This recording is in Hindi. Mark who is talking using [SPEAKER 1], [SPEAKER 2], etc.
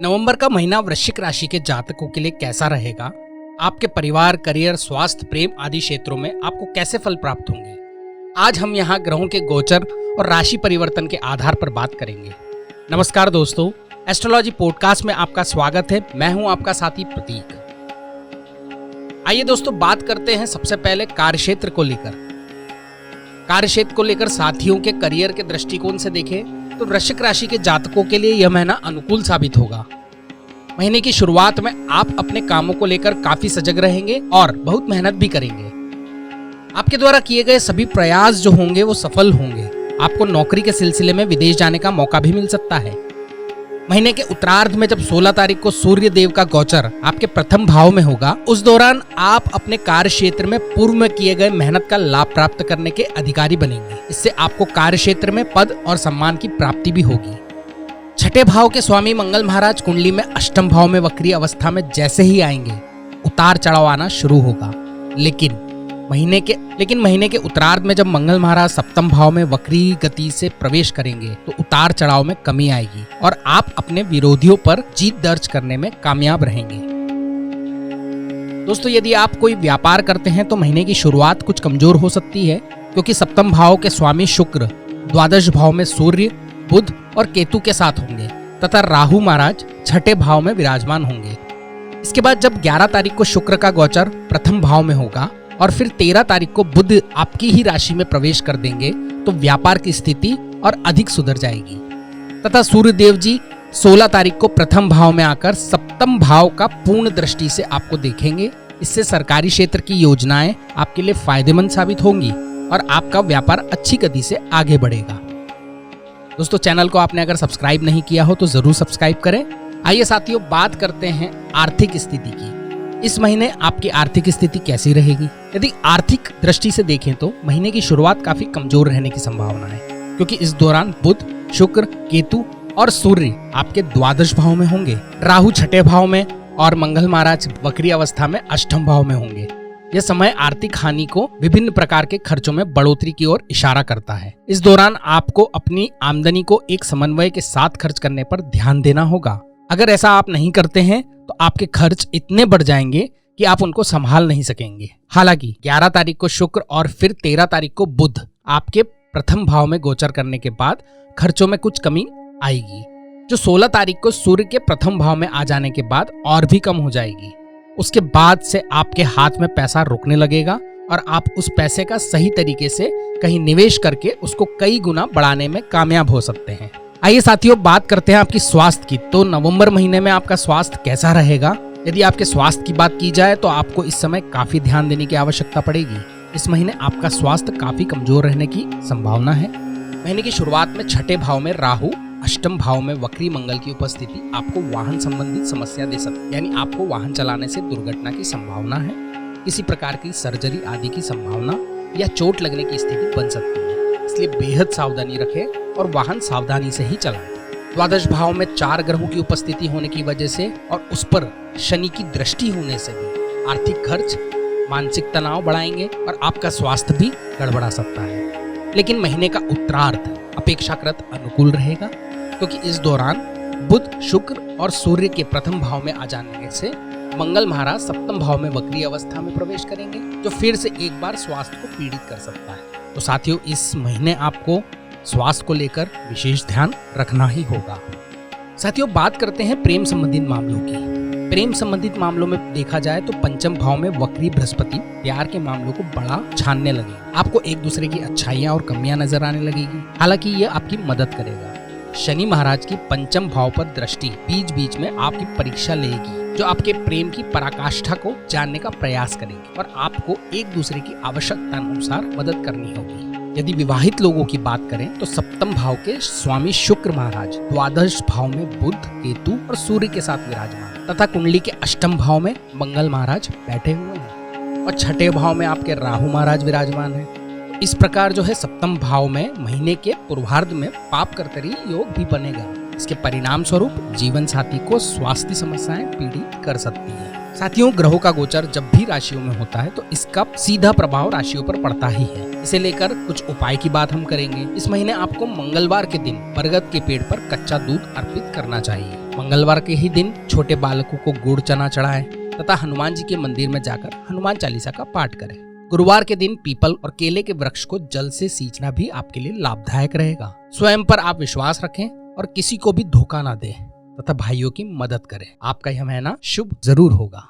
[SPEAKER 1] नवंबर का महीना वृश्चिक राशि के जातकों के लिए कैसा रहेगा? आपके परिवार, करियर, स्वास्थ्य, प्रेम आदि क्षेत्रों में आपको कैसे फल प्राप्त होंगे? आज हम यहाँ ग्रहों के गोचर और राशि परिवर्तन के आधार पर बात करेंगे। नमस्कार दोस्तों, एस्ट्रोलॉजी पॉडकास्ट में आपका स्वागत है। मैं हूँ आपका साथी प्रतीक। आइए दोस्तों, बात करते हैं सबसे पहले कार्यक्षेत्र को लेकर। कार्यक्षेत्र को लेकर साथियों के करियर के दृष्टिकोण से देखें तो वृश्चिक राशि के जातकों के लिए यह महीना अनुकूल साबित होगा। महीने की शुरुआत में आप अपने कामों को लेकर काफी सजग रहेंगे और बहुत मेहनत भी करेंगे। आपके द्वारा किए गए सभी प्रयास जो होंगे वो सफल होंगे। आपको नौकरी के सिलसिले में विदेश जाने का मौका भी मिल सकता है। महीने के उत्तरार्ध में जब 16 तारीख को सूर्य देव का गोचर आपके प्रथम भाव में होगा, उस दौरान आप अपने कार्य क्षेत्र में पूर्व में किए गए मेहनत का लाभ प्राप्त करने के अधिकारी बनेंगे। इससे आपको कार्य क्षेत्र में पद और सम्मान की प्राप्ति भी होगी। छठे भाव के स्वामी मंगल महाराज कुंडली में अष्टम भाव में वक्री अवस्था में जैसे ही आएंगे, उतार चढ़ाव आना शुरू होगा। लेकिन महीने के उत्तरार्ध में जब मंगल महाराज सप्तम भाव में वक्री गति से प्रवेश करेंगे तो उतार चढ़ाव में कमी आएगी और आप अपने विरोधियों पर जीत दर्ज करने में कामयाब रहेंगे। दोस्तों, यदि आप कोई व्यापार करते हैं तो महीने की शुरुआत कुछ कमजोर हो सकती है, क्योंकि सप्तम भाव के स्वामी शुक्र द्वादश भाव में सूर्य, बुध और केतु के साथ होंगे तथा राहु महाराज छठे भाव में विराजमान होंगे। इसके बाद जब 11 तारीख को शुक्र का गोचर प्रथम भाव में होगा और फिर 13 तारीख को बुध आपकी ही राशि में प्रवेश कर देंगे तो व्यापार की स्थिति और अधिक सुधर जाएगी तथा सूर्य देव जी 16 तारीख को प्रथम भाव में आकर सप्तम भाव का पूर्ण दृष्टि से आपको देखेंगे। इससे सरकारी क्षेत्र की योजनाएं आपके लिए फायदेमंद साबित होंगी और आपका व्यापार अच्छी गति से आगे बढ़ेगा। दोस्तों, चैनल को आपने अगर सब्सक्राइब नहीं किया हो तो जरूर सब्सक्राइब करें। आइए साथियों, बात करते हैं आर्थिक स्थिति की। इस महीने आपकी आर्थिक स्थिति कैसी रहेगी? यदि आर्थिक दृष्टि से देखें तो महीने की शुरुआत काफी कमजोर रहने की संभावना है, क्योंकि इस दौरान बुध, शुक्र, केतु और सूर्य आपके द्वादश भाव में होंगे, राहु छठे भाव में और मंगल महाराज वक्री अवस्था में अष्टम भाव में होंगे। यह समय आर्थिक हानि को, विभिन्न प्रकार के खर्चों में बढ़ोतरी की ओर इशारा करता है। इस दौरान आपको अपनी आमदनी को एक समन्वय के साथ खर्च करने पर ध्यान देना होगा। अगर ऐसा आप नहीं करते हैं तो आपके खर्च इतने बढ़ जाएंगे कि आप उनको संभाल नहीं सकेंगे। हालांकि 11 तारीख को शुक्र और फिर 13 तारीख को बुध आपके प्रथम भाव में गोचर करने के बाद खर्चों में कुछ कमी आएगी, जो 16 तारीख को सूर्य के प्रथम भाव में आ जाने के बाद और भी कम हो जाएगी। उसके बाद से आपके हाथ में पैसा रुकने लगेगा और आप उस पैसे का सही तरीके से कहीं निवेश करके उसको कई गुना बढ़ाने में कामयाब हो सकते हैं। आइए साथियों, बात करते हैं आपकी स्वास्थ्य की। तो नवंबर महीने में आपका स्वास्थ्य कैसा रहेगा? यदि आपके स्वास्थ्य की बात की जाए तो आपको इस समय काफी ध्यान देने की आवश्यकता पड़ेगी। इस महीने आपका स्वास्थ्य काफी कमजोर रहने की संभावना है। महीने की शुरुआत में छठे भाव में राहु, अष्टम भाव में वक्री मंगल की उपस्थिति आपको वाहन संबंधित समस्या दे सकती है, यानी आपको वाहन चलाने से दुर्घटना की संभावना है। किसी प्रकार की सर्जरी आदि की संभावना या चोट लगने की स्थिति बन सकती है, इसलिए बेहद सावधानी रखें और वाहन सावधानी से ही चलाएं। द्वादश भाव में 4 ग्रहों की उपस्थिति होने की वजह से और उस पर शनि की दृष्टि होने से भी आर्थिक खर्च, मानसिक तनाव बढ़ाएंगे और आपका स्वास्थ्य भी गड़बड़ा सकता है। लेकिन महीने का उत्तरार्ध अपेक्षाकृत अनुकूल रहेगा, क्योंकि इस दौरान बुध, शुक्र और सूर्य के प्रथम भाव में आ जाने से मंगल महाराज सप्तम भाव में वक्री अवस्था में प्रवेश करेंगे, जो फिर से एक बार स्वास्थ्य को पीड़ित कर सकता है। तो साथियों, इस महीने आपको स्वास्थ्य को लेकर विशेष ध्यान रखना ही होगा। साथियों, बात करते हैं प्रेम संबंधित मामलों की। प्रेम संबंधित मामलों में देखा जाए तो पंचम भाव में वक्री बृहस्पति प्यार के मामलों को बड़ा छानने लगे। आपको एक दूसरे की अच्छाइयां और कमियां नजर आने लगेगी। हालांकि ये आपकी मदद करेगा। शनि महाराज की पंचम भाव पर दृष्टि बीच बीच में आपकी परीक्षा लेगी, जो आपके प्रेम की पराकाष्ठा को जानने का प्रयास करेगी और आपको एक दूसरे की आवश्यकता अनुसार मदद करनी होगी। यदि विवाहित लोगों की बात करें तो सप्तम भाव के स्वामी शुक्र महाराज द्वादश भाव में बुध, केतु और सूर्य के साथ विराजमान तथा कुंडली के अष्टम भाव में मंगल महाराज बैठे हुए हैं और छठे भाव में आपके राहु महाराज विराजमान है। इस प्रकार जो है सप्तम भाव में महीने के पूर्वार्ध में पाप कर्तरी योग भी बनेगा। इसके परिणाम स्वरूप जीवन साथी को स्वास्थ्य समस्याएं पीड़ित कर सकती है। साथियों, ग्रहों का गोचर जब भी राशियों में होता है तो इसका सीधा प्रभाव राशियों पर पड़ता ही है। इसे लेकर कुछ उपाय की बात हम करेंगे। इस महीने आपको मंगलवार के दिन बरगद के पेड़ पर कच्चा दूध अर्पित करना चाहिए। मंगलवार के ही दिन छोटे बालकों को गुड़ चना चढ़ाएं तथा हनुमान जी के मंदिर में जाकर हनुमान चालीसा का पाठ करें। गुरुवार के दिन पीपल और केले के वृक्ष को जल से सींचना भी आपके लिए लाभदायक रहेगा। स्वयं पर आप विश्वास रखें और किसी को भी धोखा ना दें तथा भाइयों की मदद करें। आपका यह महीना शुभ जरूर होगा।